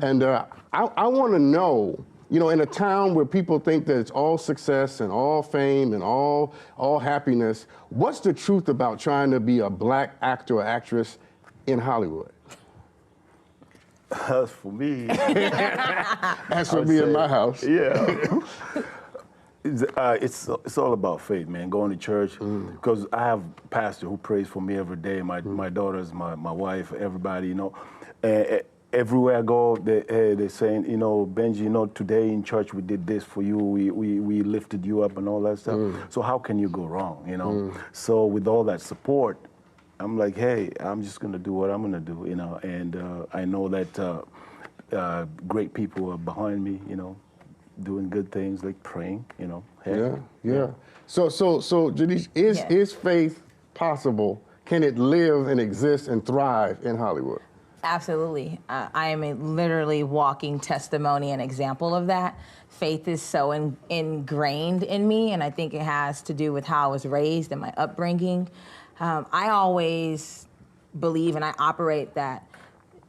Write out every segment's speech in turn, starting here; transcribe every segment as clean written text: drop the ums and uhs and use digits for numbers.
And I want to know, you know, in a town where people think that it's all success and all fame and all happiness, what's the truth about trying to be a black actor or actress in Hollywood? As for me, As for me in my house. Yeah. It's all about faith, man. Going to church, because I have a pastor who prays for me every day. My daughters, my wife, everybody, you know. Everywhere I go, they're saying, you know, Benji, you know, today in church we did this for you. We lifted you up and all that stuff. So how can you go wrong, you know? So with all that support, I'm like, hey, I'm just gonna do what I'm gonna do, you know. And I know that great people are behind me, you know, doing good things like praying, you know. Hey. Yeah. So Jadish, is faith possible? Can it live and exist and thrive in Hollywood? Absolutely. I am a literally walking testimony and example of that. Faith is so ingrained in me, and I think it has to do with how I was raised and my upbringing. I always believe and I operate that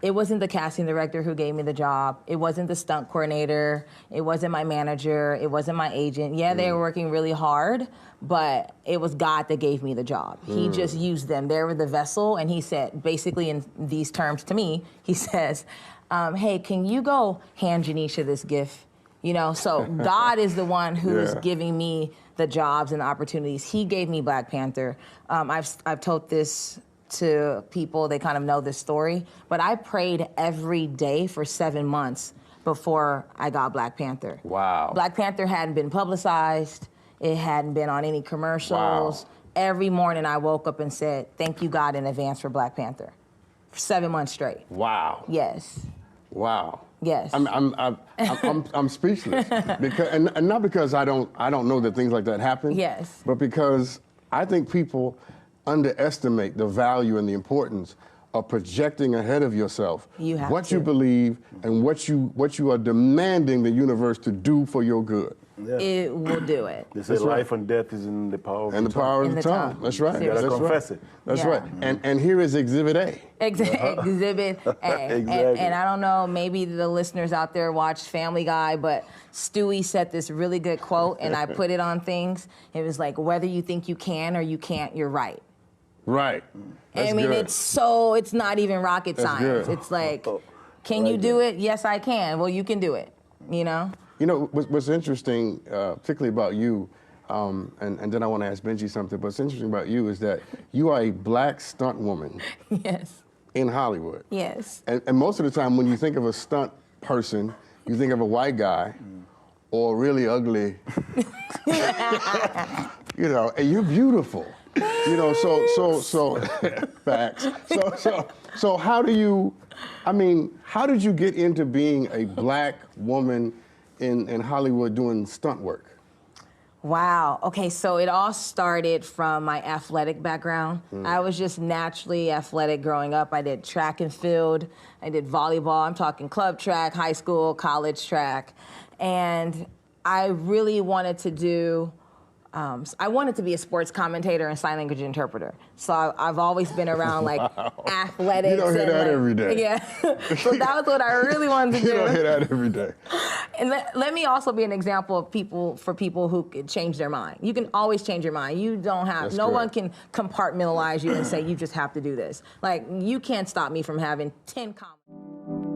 it wasn't the casting director who gave me the job. It wasn't the stunt coordinator. It wasn't my manager. It wasn't my agent. Yeah, they were working really hard, but it was God that gave me the job. He just used them. They were the vessel, and he said, basically in these terms to me, he says, hey, can you go hand Janisha this gift? You know, so God is the one who is giving me the jobs and the opportunities. He gave me Black Panther. I've told this to people, they kind of know this story, but I prayed every day for 7 months before I got Black Panther. Wow. Black Panther hadn't been publicized. It hadn't been on any commercials. Wow. Every morning I woke up and said, thank you, God, in advance for Black Panther. For 7 months straight. Wow. Yes. Wow. Yes. I'm speechless because, and not because I don't know that things like that happen. Yes. But because I think people underestimate the value and the importance of projecting ahead of yourself you believe and what you are demanding the universe to do for your good. Yeah. It will do it. They say life and death is in the power of the tongue. And the power of the tongue. That's right. You gotta confess it. That's right. And here is Exhibit A. Exhibit A. Exactly. And I don't know, maybe the listeners out there watch Family Guy, but Stewie said this really good quote, and I put it on things. It was like, whether you think you can or you can't, you're right. Right. That's I mean, good. it's not even rocket science. Good. It's like, can you do it? Yes, I can. Well, you can do it, you know? You know, what's interesting, particularly about you, and then I want to ask Benji something, but what's interesting about you is that you are a Black stunt woman. Yes. In Hollywood. Yes. And most of the time when you think of a stunt person, you think of a white guy or really ugly, you know, and you're beautiful. You know, so facts. So how do you, how did you get into being a Black woman in Hollywood doing stunt work? Wow. Okay, so it all started from my athletic background. I was just naturally athletic growing up. I did track and field. I did volleyball. I'm talking club track, high school, college track. And I really wanted to do, I wanted to be a sports commentator and sign language interpreter. So I've always been around like athletics. You don't hear that every day. Yeah. So that was what I really wanted to do. You don't hear that every day. And let me also be an example of people who could change their mind. You can always change your mind. You don't have, That's no correct. one can compartmentalize you and say you just have to do this. Like, you can't stop me from having 10 comments.